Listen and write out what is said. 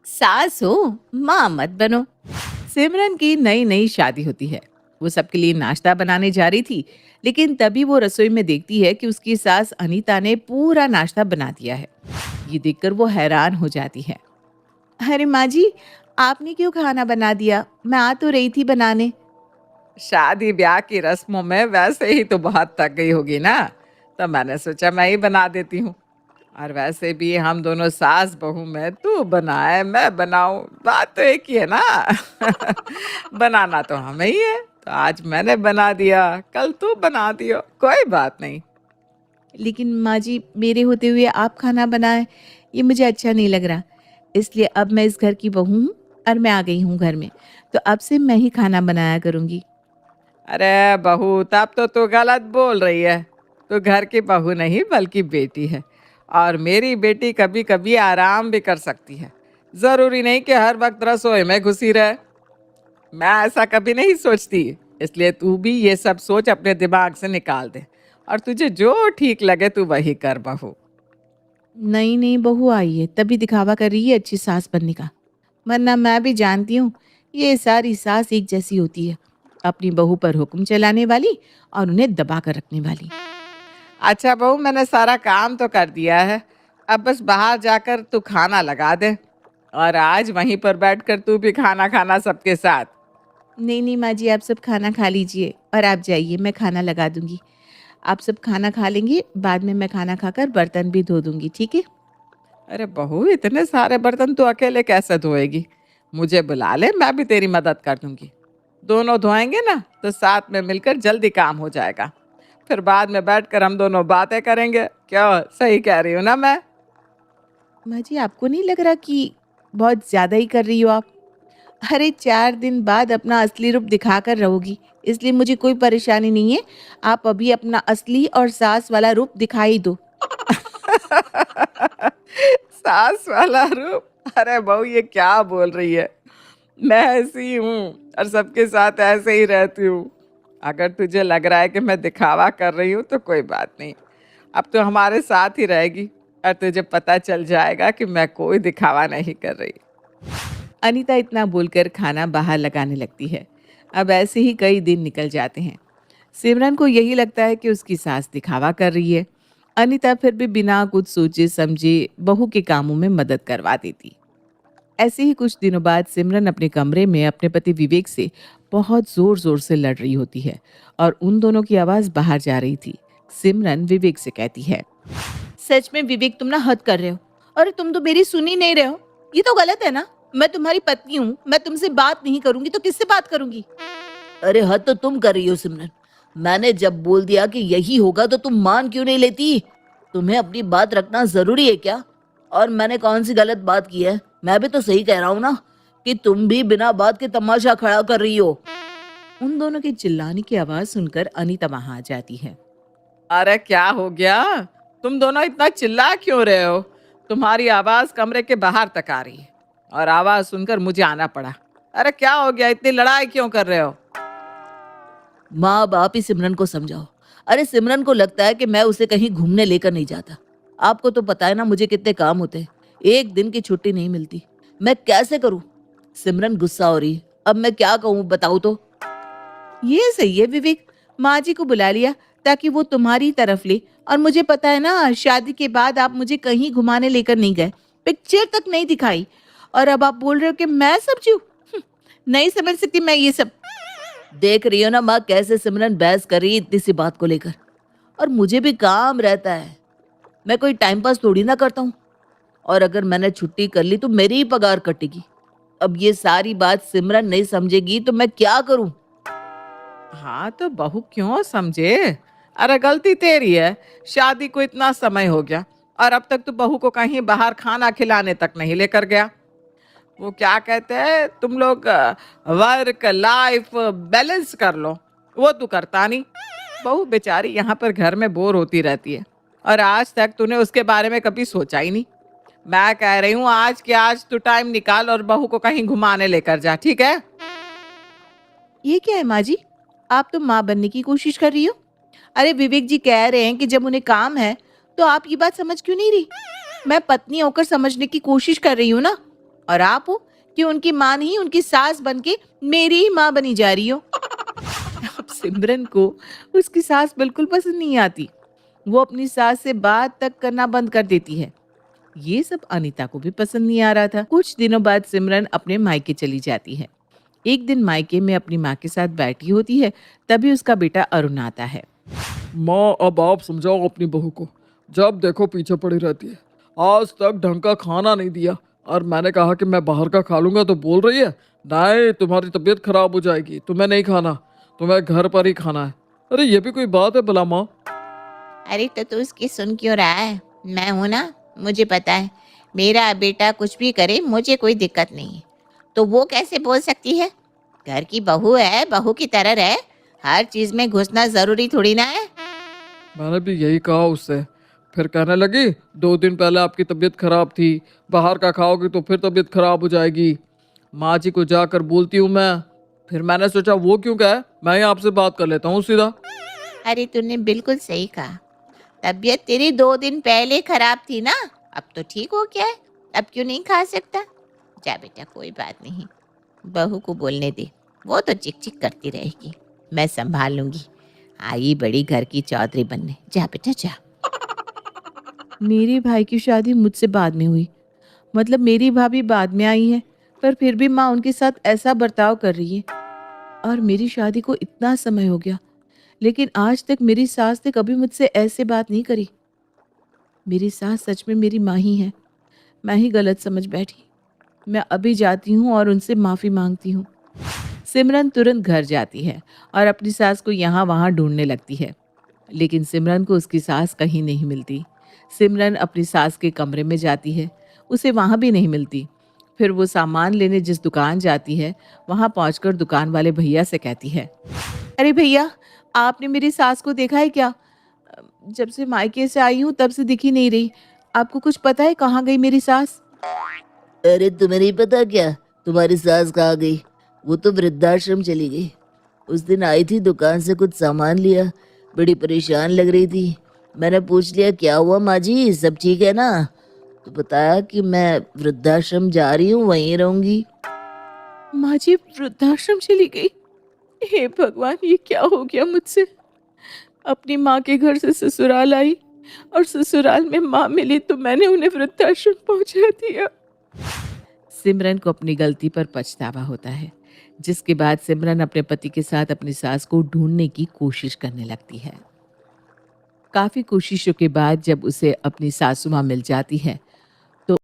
सास हो, माँ मत बनो। सिमरन की नई नई शादी होती है। वो सबके लिए नाश्ता बनाने जा रही थी, लेकिन तभी वो रसोई में देखती है कि उसकी सास अनीता ने पूरा नाश्ता बना दिया है। ये देखकर वो हैरान हो जाती है। अरे माँ जी, आपने क्यों खाना बना दिया? मैं आ तो रही थी बनाने। शादी ब्याह की रस्मों में वैसे ही तो बहुत थक गई होगी ना। तो मैंने सोचा मैं ही बना देती हूँ। और वैसे भी हम दोनों सास बहू में तू बनाए मैं बनाऊं, बात तो एक ही है ना। बनाना तो हमें ही है, तो आज मैंने बना दिया, कल तू बना दियो, कोई बात नहीं। लेकिन माँ जी, मेरे होते हुए आप खाना बनाएं, ये मुझे अच्छा नहीं लग रहा। इसलिए अब मैं इस घर की बहू हूँ और मैं आ गई हूँ घर में, तो अब से मैं ही खाना बनाया करूँगी। अरे बहू, तब तो तू गलत बोल रही है। तू घर की बहू नहीं बल्कि बेटी है। और मेरी बेटी कभी कभी आराम भी कर सकती है। जरूरी नहीं कि हर वक्त रसोई में घुसी रहे। मैं ऐसा कभी नहीं सोचती। इसलिए तू भी ये सब सोच अपने दिमाग से निकाल दे। और तुझे जो ठीक लगे तू वही कर बहू। नई नई बहू आई है तभी दिखावा कर रही है अच्छी सास बनने का, वरना मैं भी जानती हूँ ये सारी सास एक जैसी होती है, अपनी बहू पर हुक्म चलाने वाली और उन्हें दबा कर रखने वाली। अच्छा बहू, मैंने सारा काम तो कर दिया है। अब बस बाहर जाकर तू खाना लगा दे। और आज वहीं पर बैठकर तू भी खाना खाना सबके साथ। नहीं नहीं माँ जी, आप सब खाना खा लीजिए और आप जाइए, मैं खाना लगा दूंगी। आप सब खाना खा लेंगे, बाद में मैं खाना खाकर बर्तन भी धो दूंगी, ठीक है? अरे बहू, इतने सारे बर्तन तू अकेले कैसे धोएगी? मुझे बुला ले, मैं भी तेरी मदद कर दूंगी। दोनों धोएंगे ना तो साथ में मिलकर जल्दी काम हो जाएगा। फिर बाद में बैठकर हम दोनों बातें करेंगे। क्या सही कह रही हूँ ना मैं? माँ जी, आपको नहीं लग रहा कि बहुत ज़्यादा ही कर रही हो आप? अरे 4 दिन बाद अपना असली रूप दिखाकर रहोगी, इसलिए मुझे कोई परेशानी नहीं है। आप अभी अपना असली और सास वाला रूप दिखाई दो। सास वाला रूप? अरे बहू, ये क्या बोल रही है? मैं ऐसी हूँ और सबके साथ ऐसे ही रहती हूँ। अगर तुझे लग रहा है कि मैं दिखावा कर रही हूँ तो कोई बात नहीं। अब तो हमारे साथ ही रहेगी और तुझे पता चल जाएगा कि मैं कोई दिखावा नहीं कर रही। अनीता इतना बोलकर खाना बाहर लगाने लगती है। अब ऐसे ही कई दिन निकल जाते हैं। सिमरन को यही लगता है कि उसकी सास दिखावा कर रही है। अनीता फिर भी बिना कुछ सोचे समझे बहू के कामों में मदद करवा देती। ऐसे ही कुछ दिनों बाद सिमरन अपने कमरे में अपने पति विवेक से बहुत जोर जोर से लड़ रही होती है और उन दोनों की आवाज बाहर जा रही थी। सिमरन विवेक से कहती है, सच में विवेक, तुम ना हद कर रहे हो। अरे तुम तो मेरी सुन ही नहीं रहे हो। ये तो गलत है ना। मैं तुम्हारी पत्नी हूँ, मैं तुमसे बात नहीं करूंगी तो किससे बात करूंगी? अरे हद तो तुम कर रही हो सिमरन। मैंने जब बोल दिया कि यही होगा तो तुम मान क्यों नहीं लेती? तुम्हें अपनी बात रखना जरूरी है क्या? और मैंने कौन सी गलत बात की है? मैं भी तो सही कह रहा हूँ ना कि तुम भी बिना बात के तमाशा खड़ा कर रही हो। उन दोनों के चिल्लाने की आवाज सुनकर अनीता वहां आ जाती है। अरे क्या हो गया? तुम दोनों इतना चिल्ला क्यों रहे हो? तुम्हारी आवाज कमरे के बाहर तक आ रही है और आवाज सुनकर मुझे आना पड़ा। अरे क्या हो गया? इतनी लड़ाई क्यों कर रहे हो? माँ बाप ही सिमरन को समझाओ। अरे सिमरन को लगता है कि मैं उसे कहीं घूमने लेकर नहीं जाता। आपको तो पता है ना मुझे कितने काम होते हैं। एक दिन की छुट्टी नहीं मिलती। मैं कैसे करूं? सिमरन गुस्सा हो रही है। अब मैं क्या कहूँ बताओ तो। ये सही है विवेक, माँ जी को बुला लिया ताकि वो तुम्हारी तरफ ले। और मुझे पता है ना, शादी के बाद आप मुझे कहीं घुमाने लेकर नहीं गए, पिक्चर तक नहीं दिखाई, और अब आप बोल रहे हो कि मैं समझू? नहीं समझ सकती मैं ये सब। देख रही हो ना माँ कैसे सिमरन बहस कर रही है इतनी सी बात को लेकर। और मुझे भी काम रहता है। मैं कोई टाइम पास थोड़ी ना करता हूँ। और अगर मैंने छुट्टी कर ली तो मेरी ही पगार कटेगी। अब ये सारी बात सिमरन नहीं समझेगी तो मैं क्या करूं? हाँ तो बहू क्यों समझे? अरे गलती तेरी है। शादी को इतना समय हो गया और अब तक तो बहू को कहीं बाहर खाना खिलाने तक नहीं लेकर गया। वो क्या कहते हैं, तुम लोग वर्क लाइफ बैलेंस कर लो, वो तू करता नहीं। बहू बेचारी यहाँ पर घर में बोर होती रहती है और आज तक तूने उसके बारे में कभी सोचा ही नहीं। मैं कह रही हूँ आज के आज तू टाइम निकाल और बहू को कहीं घुमाने लेकर जा, ठीक है? ये क्या है माँ जी? आप तो माँ बनने की कोशिश कर रही हो। अरे विवेक जी कह रहे हैं कि जब उन्हें काम है तो आप ये बात समझ क्यों नहीं रही? मैं पत्नी होकर समझने की कोशिश कर रही हूँ ना। और आप हो कि उनकी माँ नहीं उनकी सास बन के मेरी ही माँ बनी जा रही हो। अब सिमरन को उसकी सास बिल्कुल पसंद नहीं आती। वो अपनी सास से बात तक करना बंद कर देती है। ये सब अनीता को भी पसंद नहीं आ रहा था। कुछ दिनों बाद सिमरन अपने मायके चली जाती है। एक दिन मायके में अपनी माँ के साथ बैठी होती है, तभी उसका बेटा अरुण आता है। माँ, अब आप समझाओ अपनी बहू को, जब देखो पीछे पड़ी रहती है। आज तक ढंग का खाना नहीं दिया और मैंने कहा कि मैं बाहर का खा लूंगा तो बोल रही है नहीं, तुम्हारी तबीयत खराब हो जाएगी, तुम्हें नहीं खाना, तुम्हें घर पर ही खाना है। अरे ये भी कोई बात है भला माँ? अरे तो तू उसकी सुन क्यों रहा है? मैं हूं ना, मुझे पता है। मेरा बेटा कुछ भी करे मुझे कोई दिक्कत नहीं है, तो वो कैसे बोल सकती है? घर की बहू है, बहू की तरह रहे। हर चीज में घुसना जरूरी थोड़ी ना है। मैंने भी यही कहा उससे, फिर कहने लगी 2 दिन पहले आपकी तबीयत खराब थी, बाहर का खाओगी तो फिर तबीयत खराब हो जाएगी। माँ जी को जाकर बोलती हूँ मैं। फिर मैंने सोचा वो क्यों कहे, मैं ही आपसे बात कर लेता हूँ सीधा। अरे तूने बिल्कुल सही कहा। तबीयत तेरी 2 दिन पहले खराब थी ना, अब तो ठीक हो गया है। अब क्यों नहीं खा सकता? जा बेटा, कोई बात नहीं, बहू को बोलने दे, वो तो चिक चिक करती रहेगी, मैं संभाल लूंगी। आई बड़ी घर की चौधरी बनने। जा बेटा जा। मेरे भाई की शादी मुझसे बाद में हुई, मतलब मेरी भाभी बाद में आई है, पर फिर भी माँ उनके साथ ऐसा बर्ताव कर रही है। और मेरी शादी को इतना समय हो गया, लेकिन आज तक मेरी सास ने कभी मुझसे ऐसे बात नहीं करी। मेरी सास सच में मेरी माँ ही है, मैं ही गलत समझ बैठी। मैं अभी जाती हूँ और उनसे माफ़ी मांगती हूँ। सिमरन तुरंत घर जाती है और अपनी सास को यहाँ वहाँ ढूंढने लगती है, लेकिन सिमरन को उसकी सास कहीं नहीं मिलती। सिमरन अपनी सास के कमरे में जाती है, उसे वहाँ भी नहीं मिलती। फिर वो सामान लेने जिस दुकान जाती है, वहाँ पहुँचकर दुकान वाले भैया से कहती है, अरे भैया, आपने मेरी सास को देखा है क्या? जब से मायके से आई हूँ तब से दिख ही नहीं रही। आपको कुछ पता है कहाँ गई मेरी सास? अरे तुम्हें नहीं पता क्या तुम्हारी सास कहाँ गई? वो तो वृद्धाश्रम चली गई। उस दिन आई थी, दुकान से कुछ सामान लिया, बड़ी परेशान लग रही थी। मैंने पूछ लिया क्या हुआ माँ जी, सब ठीक है ना? तो बताया कि मैं वृद्धाश्रम जा रही हूँ, वहीं रहूंगी। माँ जी वृद्धाश्रम चली गई? हे भगवान, ये क्या हो गया मुझसे? अपनी माँ के घर से ससुराल आई और ससुराल में माँ मिली तो मैंने उन्हें वृद्धाश्रम पहुंचा दिया। सिमरन को अपनी गलती पर पछतावा होता है, जिसके बाद सिमरन अपने पति के साथ अपनी सास को ढूंढने की कोशिश करने लगती है। काफी कोशिशों के बाद जब उसे अपनी सासू माँ मिल जाती है,